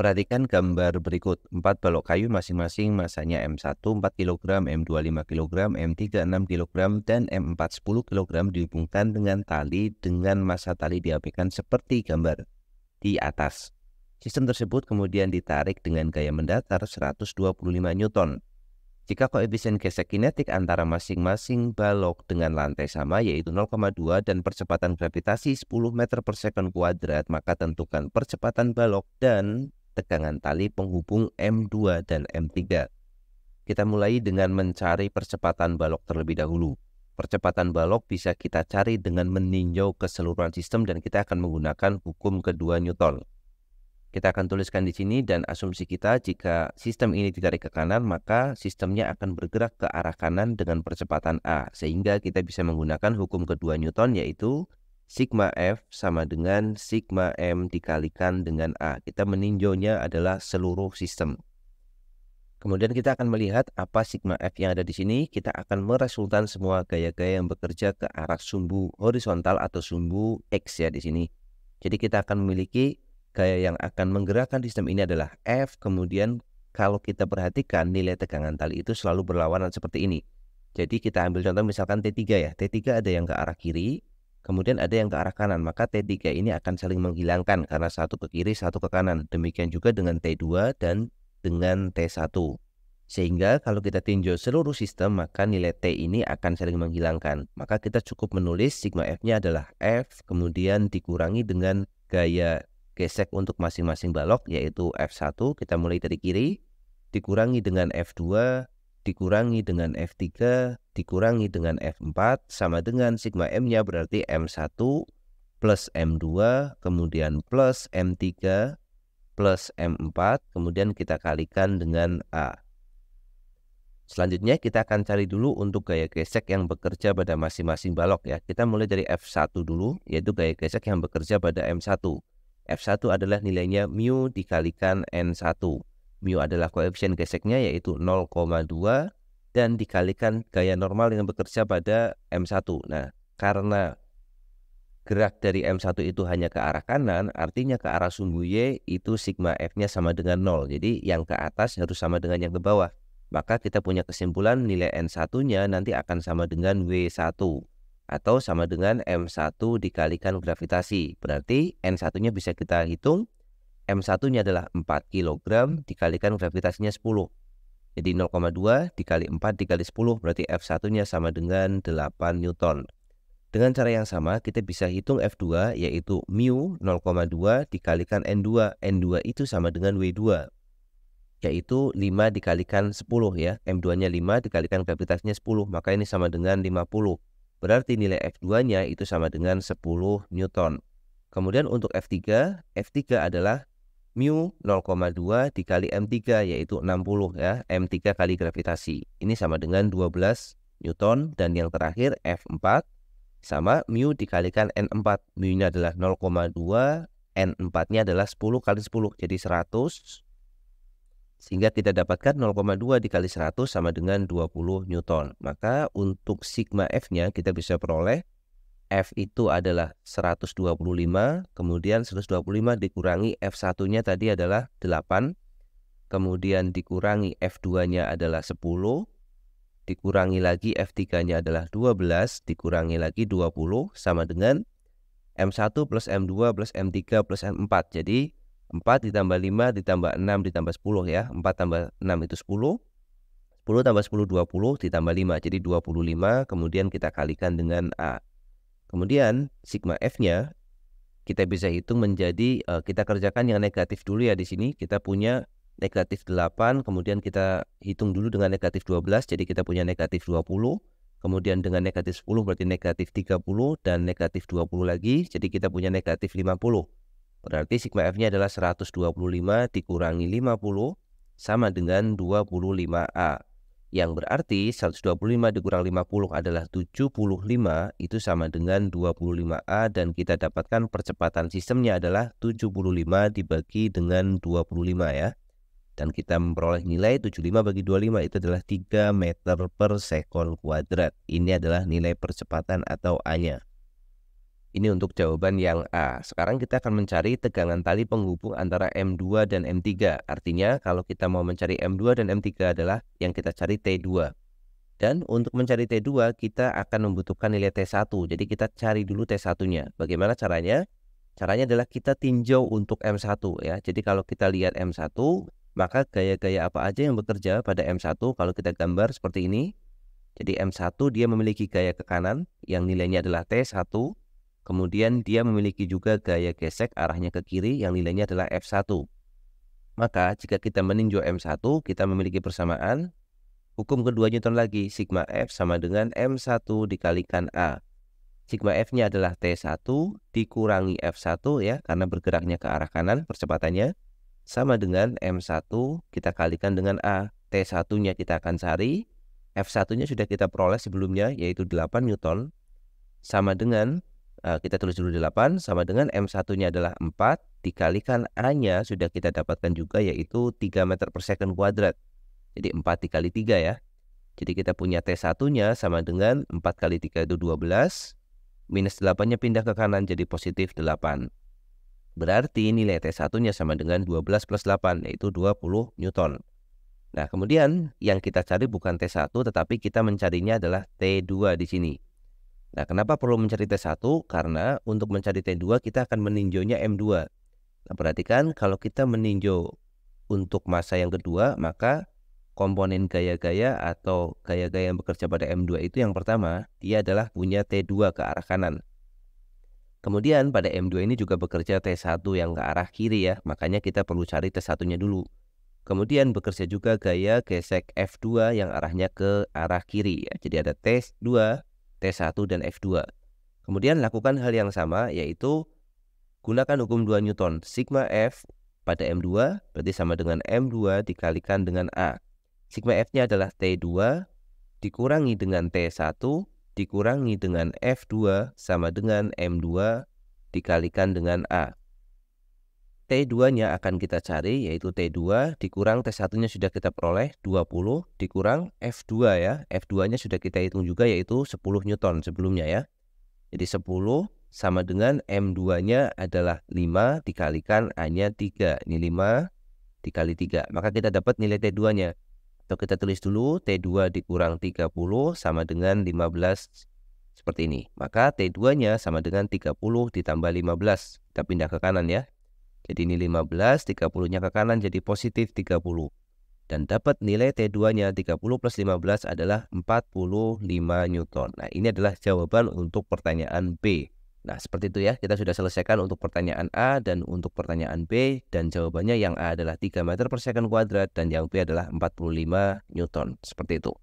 Perhatikan gambar berikut. 4 balok kayu masing-masing masanya M1 4 kg, M2 5 kg, M3 6 kg, dan M4 10 kg dihubungkan dengan tali dengan massa tali diapikan seperti gambar di atas. Sistem tersebut kemudian ditarik dengan gaya mendatar 125 Newton. Jika koefisien gesek kinetik antara masing-masing balok dengan lantai sama yaitu 0,2 dan percepatan gravitasi 10 meter per second kuadrat, maka tentukan percepatan balok dan tegangan tali penghubung M2 dan M3. Kita mulai dengan mencari percepatan balok terlebih dahulu. Percepatan balok bisa kita cari dengan meninjau keseluruhan sistem dan kita akan menggunakan hukum kedua Newton. Kita akan tuliskan di sini dan asumsi kita jika sistem ini ditarik ke kanan maka sistemnya akan bergerak ke arah kanan dengan percepatan A, sehingga kita bisa menggunakan hukum kedua Newton yaitu sigma F sama dengan sigma M dikalikan dengan A. Kita meninjaunya adalah seluruh sistem. Kemudian kita akan melihat apa sigma F yang ada di sini. Kita akan meresultan semua gaya-gaya yang bekerja ke arah sumbu horizontal atau sumbu X ya di sini. Jadi kita akan memiliki gaya yang akan menggerakkan sistem ini adalah F, kemudian kalau kita perhatikan nilai tegangan tali itu selalu berlawanan seperti ini. Jadi kita ambil contoh misalkan T3 ya, T3 ada yang ke arah kiri, kemudian ada yang ke arah kanan, maka T3 ini akan saling menghilangkan karena satu ke kiri, satu ke kanan. Demikian juga dengan T2 dan dengan T1. Sehingga kalau kita tinjau seluruh sistem, maka nilai T ini akan saling menghilangkan. Maka kita cukup menulis sigma F-nya adalah F, kemudian dikurangi dengan gaya gesek untuk masing-masing balok yaitu F1, kita mulai dari kiri, dikurangi dengan F2, dikurangi dengan F3, dikurangi dengan F4, sama dengan sigma M-nya berarti M1 plus M2, kemudian plus M3 plus M4, kemudian kita kalikan dengan A. Selanjutnya kita akan cari dulu untuk gaya gesek yang bekerja pada masing-masing balok ya. Kita mulai dari F1 dulu, yaitu gaya gesek yang bekerja pada M1. F1 adalah nilainya mu dikalikan N1. Mu adalah koefisien geseknya yaitu 0,2 dan dikalikan gaya normal yang bekerja pada M1. Nah, karena gerak dari M1 itu hanya ke arah kanan, artinya ke arah sumbu Y itu sigma F-nya sama dengan 0. Jadi yang ke atas harus sama dengan yang ke bawah. Maka kita punya kesimpulan nilai N1-nya nanti akan sama dengan W1. Atau sama dengan M1 dikalikan gravitasi. Berarti N1-nya bisa kita hitung. M1-nya adalah 4 kg dikalikan gravitasinya 10. Jadi 0,2 dikali 4 dikali 10 berarti F1-nya sama dengan 8 Newton. Dengan cara yang sama kita bisa hitung F2 yaitu mu 0,2 dikalikan N2. N2 itu sama dengan W2. Yaitu 5 dikalikan 10 ya. M2-nya 5 dikalikan gravitasinya 10. Maka ini sama dengan 50. Berarti nilai F2-nya itu sama dengan 10 Newton. Kemudian untuk F3 adalah mu 0,2 dikali M3 yaitu 60 ya. M3 kali gravitasi. Ini sama dengan 12 Newton. Dan yang terakhir F4 sama mu dikalikan N4. Mu-nya adalah 0,2, N4-nya adalah 10 kali 10 jadi 100. Sehingga kita dapatkan 0,2 dikali 100 sama dengan 20 Newton. Maka untuk sigma F-nya kita bisa peroleh F itu adalah 125, kemudian 125 dikurangi F1-nya tadi adalah 8, kemudian dikurangi F2-nya adalah 10, dikurangi lagi F3-nya adalah 12, dikurangi lagi 20, sama dengan M1 plus M2 plus M3 plus M4. Jadi 4 ditambah 5 ditambah 6 ditambah 10 ya. 4 tambah 6 itu 10. 10 tambah 10 20 ditambah 5. Jadi 25. Kemudian kita kalikan dengan A. Kemudian sigma F-nya kita bisa hitung menjadi kita kerjakan yang negatif dulu ya di sini. Kita punya negatif 8. Kemudian kita hitung dulu dengan negatif 12. Jadi kita punya negatif 20. Kemudian dengan negatif 10 berarti negatif 30 dan negatif 20 lagi. Jadi kita punya negatif 50. Berarti sigma F-nya adalah 125 dikurangi 50 sama dengan 25A. Yang berarti 125 dikurang 50 adalah 75, itu sama dengan 25A dan kita dapatkan percepatan sistemnya adalah 75 dibagi dengan 25 ya. Dan kita memperoleh nilai 75 bagi 25 itu adalah 3 meter per sekon kuadrat. Ini adalah nilai percepatan atau A-nya. Ini untuk jawaban yang A. Sekarang kita akan mencari tegangan tali penghubung antara M2 dan M3. Artinya kalau kita mau mencari M2 dan M3 adalah yang kita cari T2. Dan untuk mencari T2 kita akan membutuhkan nilai T1. Jadi kita cari dulu T1-nya. Bagaimana caranya? Caranya adalah kita tinjau untuk M1 ya. Jadi kalau kita lihat M1, maka gaya-gaya apa aja yang bekerja pada M1 kalau kita gambar seperti ini. Jadi M1 dia memiliki gaya ke kanan yang nilainya adalah T1. Kemudian dia memiliki juga gaya gesek arahnya ke kiri yang nilainya adalah F1. Maka jika kita meninjau M1, kita memiliki persamaan. Hukum kedua Newton lagi, sigma F sama dengan M1 dikalikan A. Sigma F-nya adalah T1 dikurangi F1 ya, karena bergeraknya ke arah kanan percepatannya. Sama dengan M1 kita kalikan dengan A. T1-nya kita akan cari. F1-nya sudah kita peroleh sebelumnya yaitu 8 Newton. Sama dengan kita tulis dulu 8 sama dengan M1-nya adalah 4 dikalikan A-nya sudah kita dapatkan juga yaitu 3 meter per second kuadrat. Jadi 4 dikali 3 ya. Jadi kita punya T1-nya sama dengan 4 kali 3 itu 12. Minus 8-nya pindah ke kanan jadi positif 8. Berarti nilai T1-nya sama dengan 12 plus 8 yaitu 20 Newton. Nah kemudian yang kita cari bukan T1 tetapi kita mencarinya adalah T2 di sini. Nah, kenapa perlu mencari T1? Karena untuk mencari T2 kita akan meninjaunya M2. Nah, perhatikan kalau kita meninjau untuk massa yang kedua, maka komponen gaya-gaya atau gaya-gaya yang bekerja pada M2 itu yang pertama, dia adalah punya T2 ke arah kanan. Kemudian pada M2 ini juga bekerja T1 yang ke arah kiri ya, makanya kita perlu cari T1-nya dulu. Kemudian bekerja juga gaya gesek F2 yang arahnya ke arah kiri ya. Jadi ada T2, T1 dan F2. Kemudian lakukan hal yang sama yaitu gunakan hukum 2 Newton. Sigma F pada M2 berarti sama dengan M2 dikalikan dengan A. Sigma F-nya adalah T2 dikurangi dengan T1 dikurangi dengan F2 sama dengan M2 dikalikan dengan A. T2-nya akan kita cari yaitu T2 dikurang T1-nya sudah kita peroleh 20 dikurang F2 ya. F2-nya sudah kita hitung juga yaitu 10 Newton sebelumnya ya. Jadi 10 sama dengan M2-nya adalah 5 dikalikan A-nya 3. Ini 5 dikali 3. Maka kita dapat nilai T2-nya. Atau kita tulis dulu T2 dikurang 30 sama dengan 15 seperti ini. Maka T2-nya sama dengan 30 ditambah 15. Kita pindah ke kanan ya. Jadi ini 15, 30-nya ke kanan jadi positif 30. Dan dapat nilai T2-nya 30 plus 15 adalah 45 Newton. Nah ini adalah jawaban untuk pertanyaan B. Nah seperti itu ya, kita sudah selesaikan untuk pertanyaan A dan untuk pertanyaan B. Dan jawabannya yang A adalah 3 meter per second kuadrat dan yang B adalah 45 Newton. Seperti itu.